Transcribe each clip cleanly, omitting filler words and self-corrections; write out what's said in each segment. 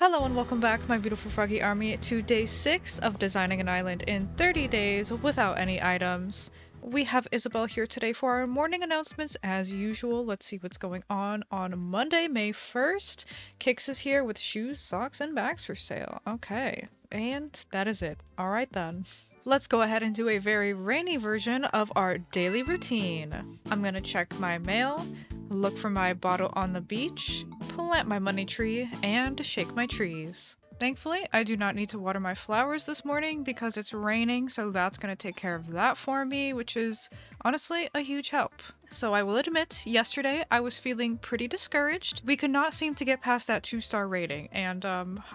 Hello and welcome back, my beautiful froggy army, to day 6 of designing an island in 30 days without any items. We have Isabel here today for our morning announcements as usual. Let's see what's going on Monday, May 1st. Kix is here with shoes, socks, and bags for sale. Okay, and that is it. Alright then. Let's go ahead and do a very rainy version of our daily routine. I'm gonna check my mail, look for my bottle on the beach, plant my money tree, and shake my trees. Thankfully, I do not need to water my flowers this morning because it's raining, so that's going to take care of that for me, which is honestly a huge help. So I will admit, yesterday I was feeling pretty discouraged. We could not seem to get past that 2-star rating, and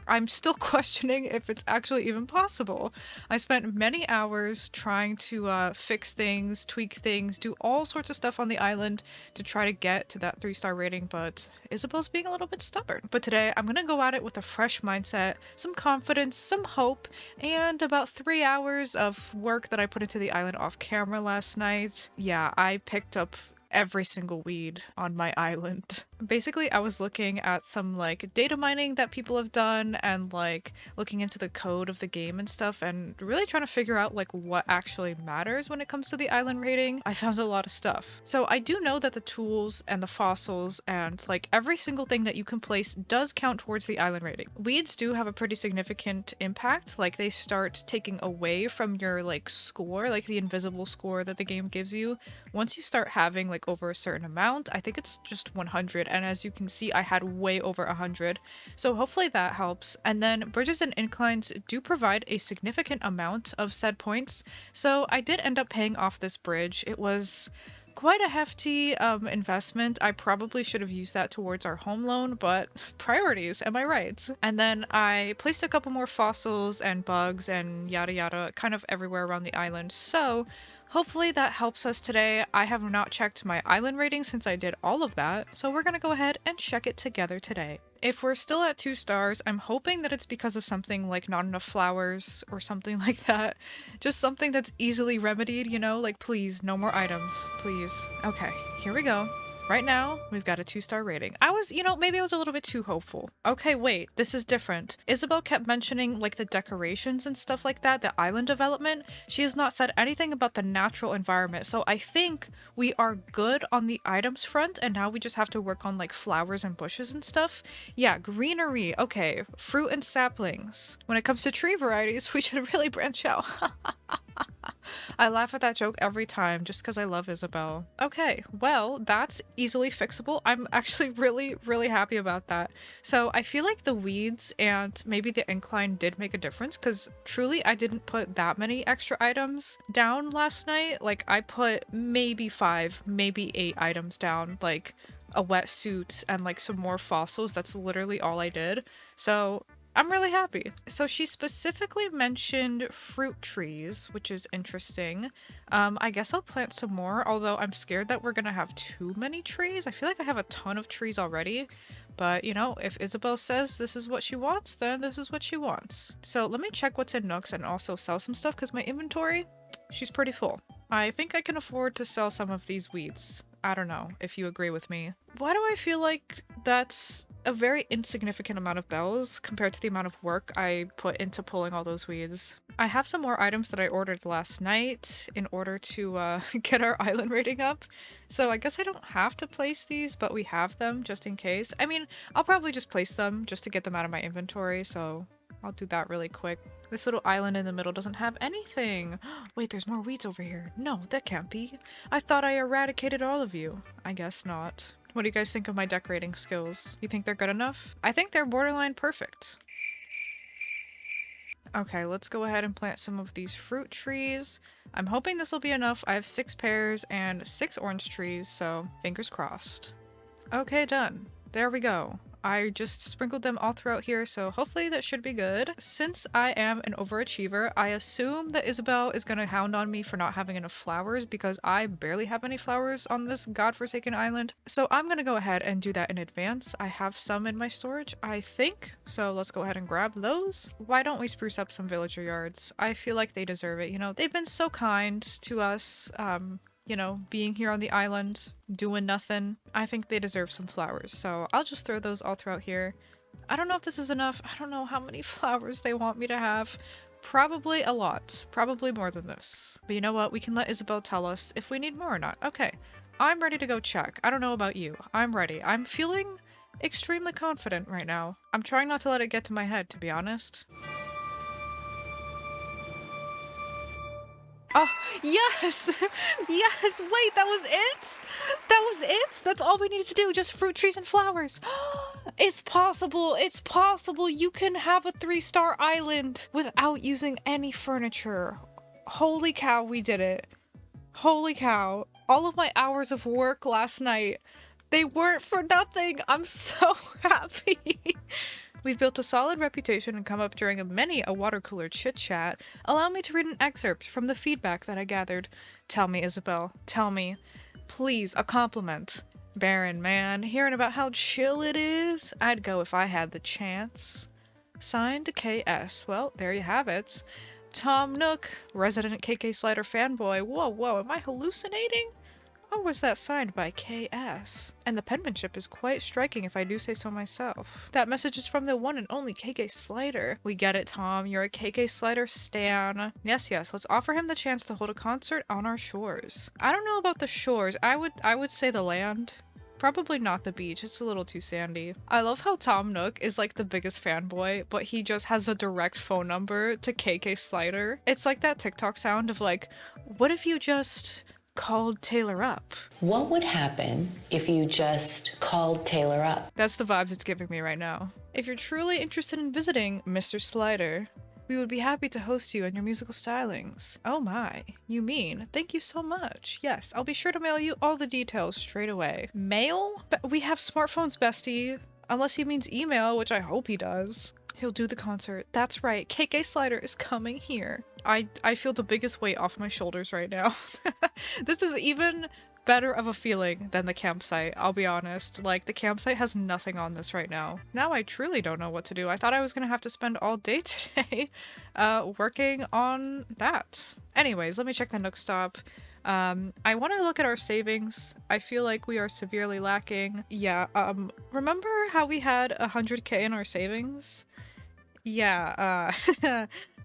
I'm still questioning if it's actually even possible. I spent many hours trying to fix things, tweak things, do all sorts of stuff on the island to try to get to that 3-star rating, but Isabel's being a little bit stubborn. But today I'm gonna go at it with a fresh mindset, some confidence, some hope, and about 3 hours of work that I put into the island off camera last night. Yeah, I picked up every single weed on my island. Basically, I was looking at some like data mining that people have done and like looking into the code of the game and stuff and really trying to figure out like what actually matters when it comes to the island rating. I found a lot of stuff. So I do know that the tools and the fossils and like every single thing that you can place does count towards the island rating. Weeds do have a pretty significant impact. Like they start taking away from your like score, like the invisible score that the game gives you. Once you start having like over a certain amount, I think it's just 100, and as you can see I had way over 100, so hopefully that helps. And then bridges and inclines do provide a significant amount of said points, so I did end up paying off this bridge. It was quite a hefty investment. I probably should have used that towards our home loan, but priorities, am I right? And then I placed a couple more fossils and bugs and yada yada kind of everywhere around the island, so hopefully that helps us today. I have not checked my island rating since I did all of that, so we're gonna go ahead and check it together today. If we're still at 2 stars, I'm hoping that it's because of something like not enough flowers or something like that. Just something that's easily remedied, you know? Like, please, no more items, please. Okay, here we go. Right now, we've got a 2-star rating. Maybe I was a little bit too hopeful. Okay, wait, this is different. Isabel kept mentioning like the decorations and stuff like that, the island development. She has not said anything about the natural environment, so I think we are good on the items front, and now we just have to work on like flowers and bushes and stuff. Yeah, greenery, okay, fruit and saplings. When it comes to tree varieties, we should really branch out. I laugh at that joke every time just because I love Isabel. Okay, well, that's easily fixable. I'm actually really, really happy about that. So I feel like the weeds and maybe the incline did make a difference because truly I didn't put that many extra items down last night. Like I put maybe 5, maybe 8 items down, like a wetsuit and like some more fossils. That's literally all I did. So I'm really happy. So she specifically mentioned fruit trees, which is interesting. I guess I'll plant some more, although I'm scared that we're gonna have too many trees. I feel like I have a ton of trees already, but you know, if Isabel says this is what she wants, then this is what she wants. So let me check what's in Nooks and also sell some stuff because my inventory, she's pretty full. I think I can afford to sell some of these weeds. I don't know if you agree with me. Why do I feel like that's a very insignificant amount of bells compared to the amount of work I put into pulling all those weeds? I have some more items that I ordered last night in order to get our island rating up, so I guess I don't have to place these, but we have them just in case. I mean, I'll probably just place them just to get them out of my inventory, so I'll do that really quick. This little island in the middle doesn't have anything. Wait, there's more weeds over here. No, that can't be. I thought I eradicated all of you. I guess not. What do you guys think of my decorating skills? You think they're good enough? I think they're borderline perfect. Okay, let's go ahead and plant some of these fruit trees. I'm hoping this will be enough. I have 6 pears and 6 orange trees, so fingers crossed. Okay, done. There we go. I just sprinkled them all throughout here, so hopefully that should be good. Since I am an overachiever, I assume that Isabel is gonna hound on me for not having enough flowers because I barely have any flowers on this godforsaken island. So I'm gonna go ahead and do that in advance. I have some in my storage, I think, so let's go ahead and grab those. Why don't we spruce up some villager yards? I feel like they deserve it, you know? They've been so kind to us, you know, being here on the island, doing nothing. I think they deserve some flowers, so I'll just throw those all throughout here. I don't know if this is enough. I don't know how many flowers they want me to have. Probably a lot. Probably more than this. But you know what? We can let Isabel tell us if we need more or not. Okay. I'm ready to go check. I don't know about you. I'm ready. I'm feeling extremely confident right now. I'm trying not to let it get to my head, to be honest. Oh, yes! Yes! Wait, that was it? That was it? That's all we needed to do, just fruit trees and flowers. It's possible! It's possible! You can have a 3-star island without using any furniture. Holy cow, we did it. Holy cow. All of my hours of work last night, they weren't for nothing. I'm so happy. We've built a solid reputation and come up during many a water cooler chit-chat. Allow me to read an excerpt from the feedback that I gathered. Tell me, Isabel. Tell me. Please, a compliment. Barren man, hearing about how chill it is? I'd go if I had the chance. Signed, KS. Well, there you have it. Tom Nook, resident KK Slider fanboy. Whoa, am I hallucinating? Or was that signed by KS? And the penmanship is quite striking if I do say so myself. That message is from the one and only KK Slider. We get it, Tom. You're a KK Slider stan. Yes, let's offer him the chance to hold a concert on our shores. I don't know about the shores. I would say the land. Probably not the beach, it's a little too sandy. I love how Tom Nook is like the biggest fanboy, but he just has a direct phone number to KK Slider. It's like that TikTok sound of like, what if you just called Taylor up? What would happen if you just called Taylor up? That's the vibes it's giving me right now. If you're truly interested in visiting Mr. Slider, we would be happy to host you and your musical stylings. Oh my, you mean? Thank you so much. Yes, I'll be sure to mail you all the details straight away. Mail? But we have smartphones, bestie. Unless he means email, which I hope he does. He'll do the concert. That's right, KK Slider is coming here. I feel the biggest weight off my shoulders right now. This is even better of a feeling than the campsite, I'll be honest. Like, the campsite has nothing on this right now. Now I truly don't know what to do. I thought I was gonna have to spend all day today working on that. Anyways, let me check the Nook stop. I want to look at our savings. I feel like we are severely lacking. Yeah, remember how we had 100k in our savings? Yeah,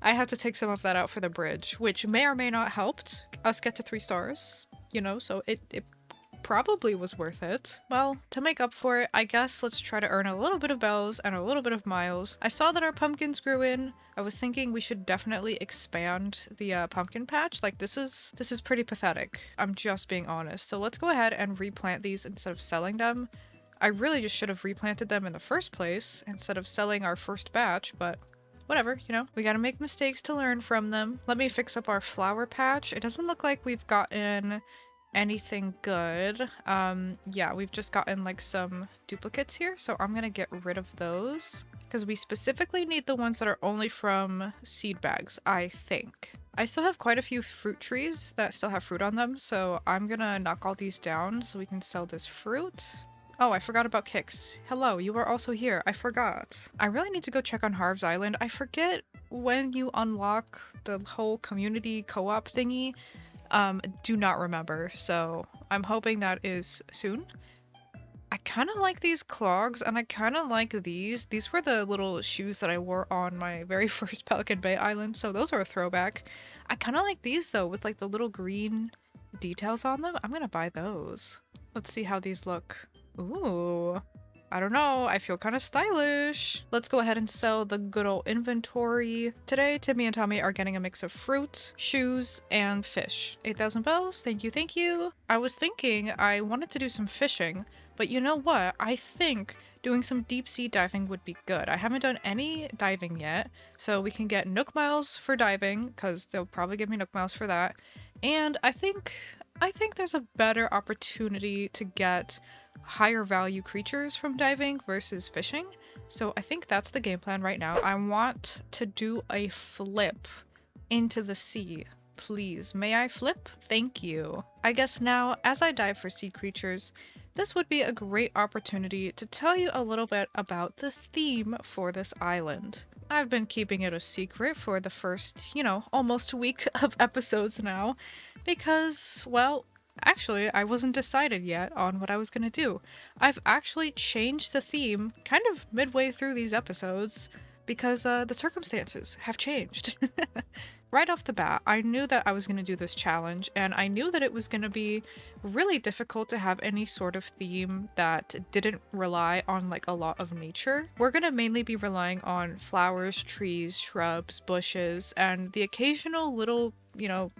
I had to take some of that out for the bridge, which may or may not helped us get to 3 stars, you know, so it probably was worth it. Well, to make up for it, I guess let's try to earn a little bit of bells and a little bit of miles. I saw that our pumpkins grew in. I was thinking we should definitely expand the pumpkin patch. Like, this is pretty pathetic. I'm just being honest. So let's go ahead and replant these instead of selling them. I really just should have replanted them in the first place instead of selling our first batch, but whatever, you know, we gotta make mistakes to learn from them. Let me fix up our flower patch. It doesn't look like we've gotten anything good. Yeah, we've just gotten like some duplicates here, so I'm gonna get rid of those because we specifically need the ones that are only from seed bags, I think. I still have quite a few fruit trees that still have fruit on them, so I'm gonna knock all these down so we can sell this fruit. Oh, I forgot about Kix. Hello, you are also here. I forgot. I really need to go check on Harv's Island. I forget when you unlock the whole community co-op thingy. Do not remember, so I'm hoping that is soon. I kind of like these clogs, and I kind of like these. These were the little shoes that I wore on my very first Pelican Bay Island, so those are a throwback. I kind of like these, though, with like the little green details on them. I'm gonna buy those. Let's see how these look. Ooh, I don't know. I feel kind of stylish. Let's go ahead and sell the good old inventory. Today, Timmy and Tommy are getting a mix of fruit, shoes, and fish. 8,000 bells. Thank you, thank you. I was thinking I wanted to do some fishing, but you know what? I think doing some deep sea diving would be good. I haven't done any diving yet, so we can get Nook miles for diving, because they'll probably give me Nook miles for that. And I think there's a better opportunity to get higher value creatures from diving versus fishing. So I think that's the game plan right now. I want to do a flip into the sea. Please, may I flip? Thank you. I guess now, as I dive for sea creatures, this would be a great opportunity to tell you a little bit about the theme for this island. I've been keeping it a secret for the first, you know, almost week of episodes now, because, well, Actually, I wasn't decided yet on what I was gonna do. I've actually changed the theme kind of midway through these episodes because the circumstances have changed. Right off the bat, I knew that I was going to do this challenge, and I knew that it was going to be really difficult to have any sort of theme that didn't rely on like a lot of nature. We're going to mainly be relying on flowers, trees, shrubs, bushes, and the occasional little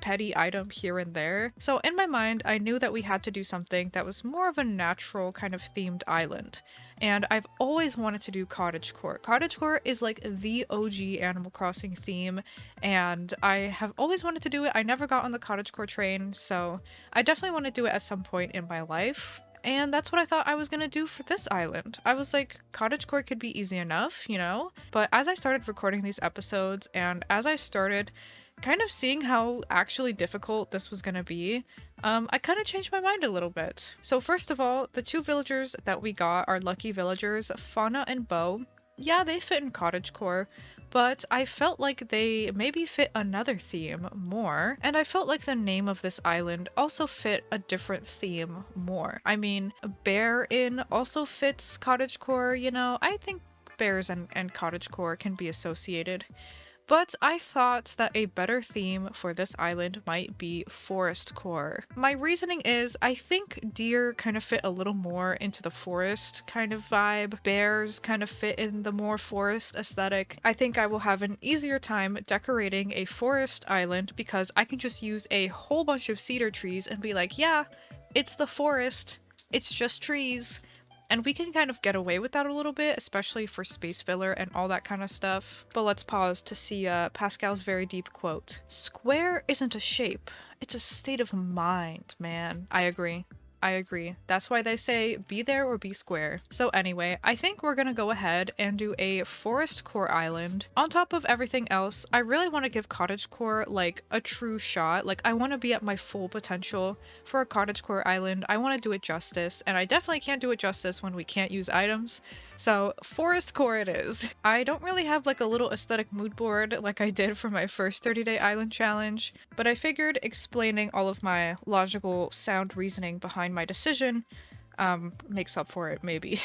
petty item here and there. So in my mind, I knew that we had to do something that was more of a natural kind of themed island. And I've always wanted to do cottagecore. Cottagecore is like the OG Animal Crossing theme, and I have always wanted to do it. I never got on the cottagecore train, so I definitely want to do it at some point in my life. And that's what I thought I was gonna do for this island. I was like, cottagecore could be easy enough, But as I started recording these episodes, and as I started kind of seeing how actually difficult this was gonna be, I kind of changed my mind a little bit. So first of all, the two villagers that we got are lucky villagers, Fauna and Bo. Yeah, they fit in cottagecore, but I felt like they maybe fit another theme more, and I felt like the name of this island also fit a different theme more. I mean, Bear Inn also fits cottagecore, I think bears and cottagecore can be associated. But I thought that a better theme for this island might be forest core. My reasoning is I think deer kind of fit a little more into the forest kind of vibe. Bears kind of fit in the more forest aesthetic. I think I will have an easier time decorating a forest island because I can just use a whole bunch of cedar trees and be like, yeah, it's the forest. It's just trees. And we can kind of get away with that a little bit, especially for space filler and all that kind of stuff. But let's pause to see Pascal's very deep quote. Square isn't a shape, it's a state of mind, man. I agree. That's why they say be there or be square. So anyway, I think we're gonna go ahead and do a forest core island. On top of everything else, I really want to give cottagecore like a true shot. Like I want to be at my full potential for a cottagecore island. I want to do it justice, and I definitely can't do it justice when we can't use items. So forest core it is. I don't really have like a little aesthetic mood board like I did for my first 30-day island challenge, but I figured explaining all of my logical sound reasoning behind my decision makes up for it, maybe.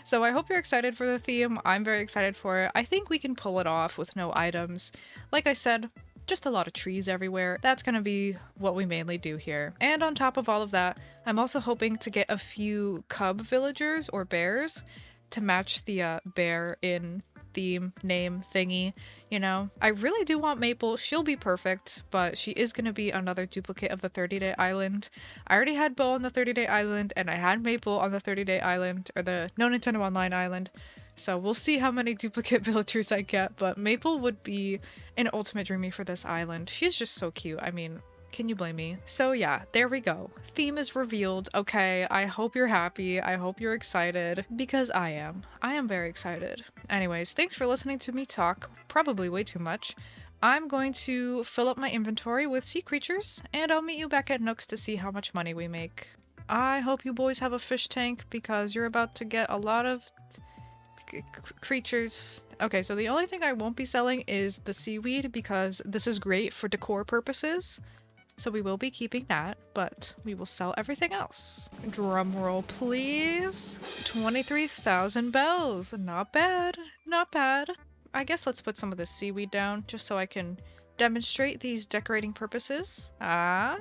So I hope you're excited for the theme. I'm very excited for it. I think we can pull it off with no items. Like I said, just a lot of trees everywhere. That's gonna be what we mainly do here. And on top of all of that, I'm also hoping to get a few cub villagers or bears to match the Bear Inn theme name thingy. I really do want Maple. She'll be perfect, but she is going to be another duplicate of the 30-day island. I already had Bo on the 30-day island, and I had Maple on the 30-day island, or the No Nintendo Online island. So we'll see how many duplicate villagers I get, but Maple would be an ultimate dreamie for this island. She's just so cute. I mean, can you blame me? So yeah, there we go. Theme is revealed. Okay, I hope you're happy. I hope you're excited, because I am. I am very excited. Anyways, thanks for listening to me talk, probably way too much. I'm going to fill up my inventory with sea creatures, and I'll meet you back at Nook's to see how much money we make. I hope you boys have a fish tank, because you're about to get a lot of creatures. Okay, so the only thing I won't be selling is the seaweed, because this is great for decor purposes. So we will be keeping that, but we will sell everything else. Drum roll, please. 23,000 bells. Not bad. Not bad. I guess let's put some of this seaweed down just so I can demonstrate these decorating purposes. What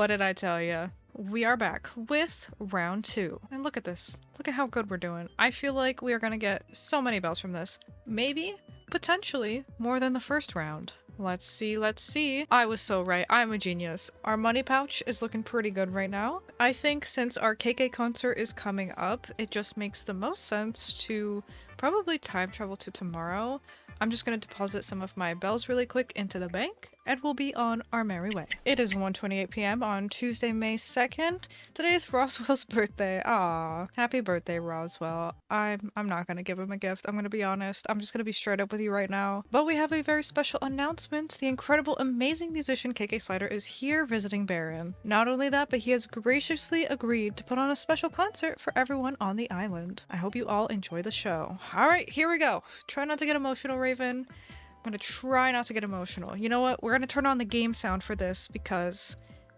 did I tell ya? We are back with round 2. And look at this. Look at how good we're doing. I feel like we are going to get so many bells from this. Maybe, potentially, more than the first round. Let's see. I was so right. I'm a genius. Our money pouch is looking pretty good right now. I think since our KK concert is coming up, it just makes the most sense to probably time travel to tomorrow. I'm just going to deposit some of my bells really quick into the bank, and we'll be on our merry way. It is 1:28 p.m. on Tuesday, May 2nd. Today is Roswell's birthday. Aw, happy birthday, Roswell. I'm not going to give him a gift. I'm going to be honest. I'm just going to be straight up with you right now. But we have a very special announcement. The incredible, amazing musician KK Slider is here visiting Baron. Not only that, but he has graciously agreed to put on a special concert for everyone on the island. I hope you all enjoy the show. All right, here we go. Try not to get emotional, Raven. I'm gonna try not to get emotional. You know what? We're gonna turn on the game sound for this because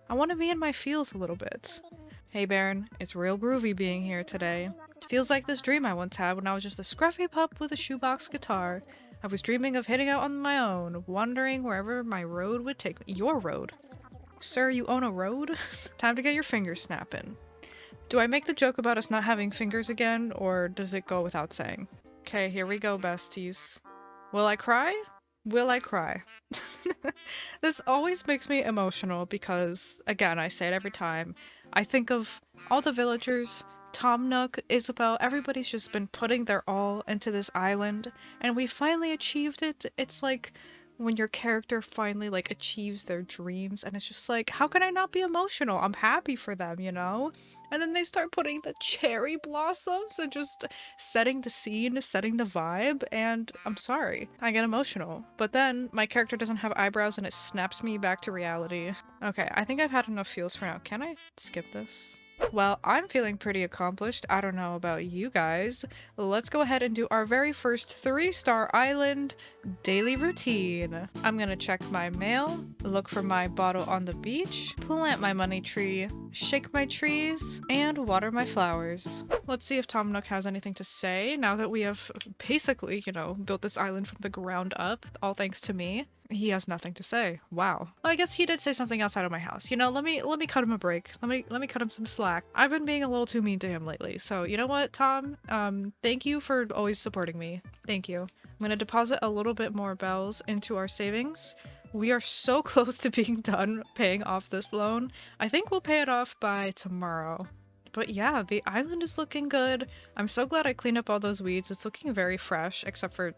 I want to be in my feels a little bit. Hey Baron, it's real groovy being here today. Feels like this dream I once had when I was just a scruffy pup with a shoebox guitar. I was dreaming of hitting out on my own, wandering wherever my road would take me. Your road? Sir, you own a road? Time to get your fingers snapping. Do I make the joke about us not having fingers again, or does it go without saying? Okay, here we go, besties. Will I cry? Will I cry? This always makes me emotional because, again, I say it every time. I think of all the villagers, Tom Nook, Isabel, everybody's just been putting their all into this island, and we finally achieved it. It's like when your character finally like achieves their dreams, and it's just like, how can I not be emotional? I'm happy for them, you know? And then they start putting the cherry blossoms and just setting the scene, setting the vibe, and I'm sorry, I get emotional. But then my character doesn't have eyebrows and it snaps me back to reality. Okay, I think I've had enough feels for now. Can I skip this? Well, I'm feeling pretty accomplished. I don't know about you guys. Let's go ahead and do our very first 3-star island daily routine. I'm gonna check my mail, look for my bottle on the beach, plant my money tree, shake my trees, and water my flowers. Let's see if Tom Nook has anything to say now that we have basically, you know, built this island from the ground up, all thanks to me. He has nothing to say. Wow. Well, I guess he did say something outside of my house. You know, let me cut him a break. Let me cut him some slack. I've been being a little too mean to him lately. So, you know what, Tom? Thank you for always supporting me. Thank you. I'm gonna deposit a little bit more bells into our savings. We are so close to being done paying off this loan. I think we'll pay it off by tomorrow. But yeah, the island is looking good. I'm so glad I cleaned up all those weeds. It's looking very fresh, except for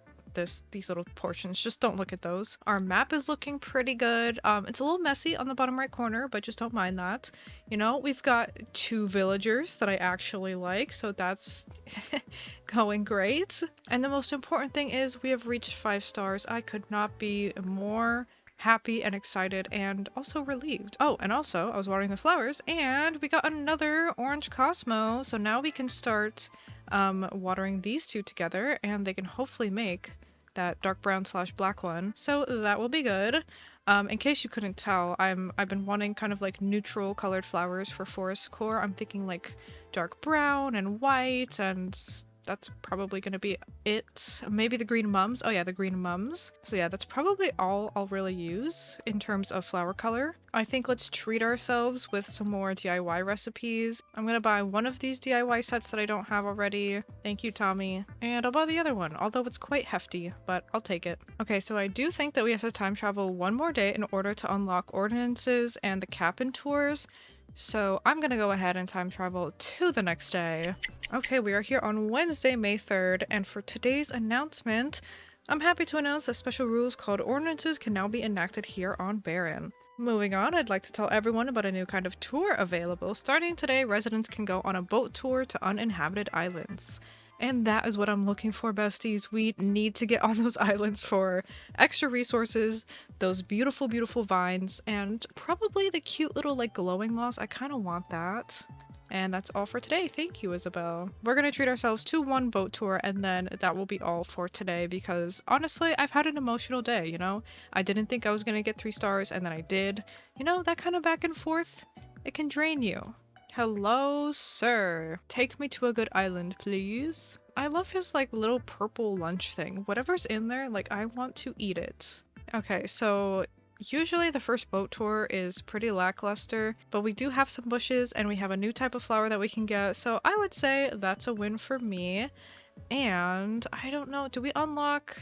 these little portions. Just don't look at those. Our map is looking pretty good. It's a little messy on the bottom right corner, but just don't mind that. You know, we've got 2 villagers that I actually like, so that's going great. And the most important thing is we have reached 5 stars. I could not be more happy and excited and also relieved. Oh, and also I was watering the flowers and we got another orange Cosmo, so now we can start watering these 2 together and they can hopefully make that dark brown / black one, so that will be good. In case you couldn't tell, I've been wanting kind of like neutral colored flowers for forest core. I'm thinking like dark brown and white, and that's probably gonna be it. Maybe the green mums. Oh yeah, the green mums. So yeah, that's probably all I'll really use in terms of flower color. I think let's treat ourselves with some more DIY recipes. I'm gonna buy one of these DIY sets that I don't have already. Thank you, Tommy. And I'll buy the other one, although it's quite hefty, but I'll take it. Okay, so I do think that we have to time travel one more day in order to unlock ordinances and the cabin tours. So I'm gonna go ahead and time travel to the next day. Okay, we are here on Wednesday, May 3rd, and for today's announcement, I'm happy to announce that special rules called ordinances can now be enacted here on Baron. Moving on, I'd like to tell everyone about a new kind of tour available. Starting today, residents can go on a boat tour to uninhabited islands. And that is what I'm looking for, besties. We need to get on those islands for extra resources, those beautiful, beautiful vines, and probably the cute little like glowing moss. I kind of want that. And that's all for today. Thank you, Isabel. We're gonna treat ourselves to 1 boat tour and then that will be all for today because honestly, I've had an emotional day, you know? I didn't think I was gonna get 3 stars and then I did. You know, that kind of back and forth, it can drain you. Hello, sir. Take me to a good island, please. I love his like little purple lunch thing. Whatever's in there, like I want to eat it. Okay, so usually the first boat tour is pretty lackluster, but we do have some bushes and we have a new type of flower that we can get, so I would say that's a win for me. And I don't know, do we unlock...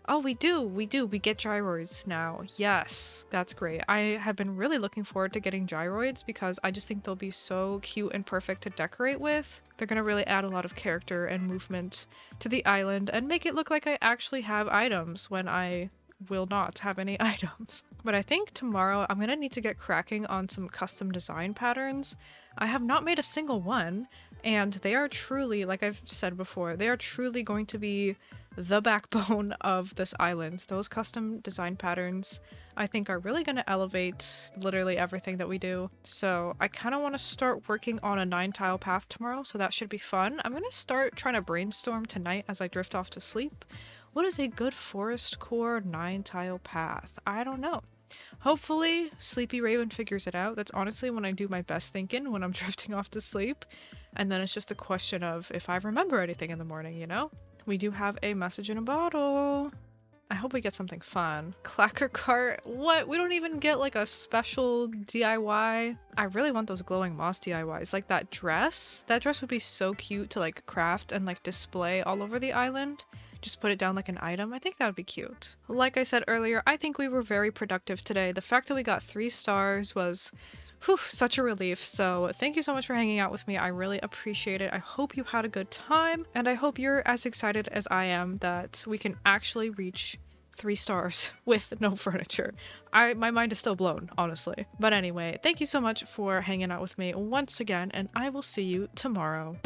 Oh, we do. We get gyroids now. Yes, that's great. I have been really looking forward to getting gyroids because I just think they'll be so cute and perfect to decorate with. They're gonna really add a lot of character and movement to the island and make it look like I actually have items when I will not have any items. But I think tomorrow I'm gonna need to get cracking on some custom design patterns. I have not made a single one, and they are truly, like I've said before, they are truly going to be the backbone of this island. Those custom design patterns I think are really going to elevate literally everything that we do. So I kind of want to start working on a 9-tile path tomorrow, so that should be fun. I'm going to start trying to brainstorm tonight as I drift off to sleep. What is a good forest core 9-tile path? I don't know. Hopefully, Sleepy Raven figures it out. That's honestly when I do my best thinking, when I'm drifting off to sleep. And then it's just a question of if I remember anything in the morning, you know? We do have a message in a bottle. I hope we get something fun. Clacker cart? What? We don't even get like a special DIY? I really want those glowing moss DIYs. Like that dress? That dress would be so cute to like craft and like display all over the island. Just put it down like an item. I think that would be cute. Like I said earlier, I think we were very productive today. The fact that we got 3 stars was such a relief. So thank you so much for hanging out with me. I really appreciate it. I hope you had a good time, and I hope you're as excited as I am that we can actually reach 3 stars with no furniture. My mind is still blown, honestly. But anyway, thank you so much for hanging out with me once again, and I will see you tomorrow.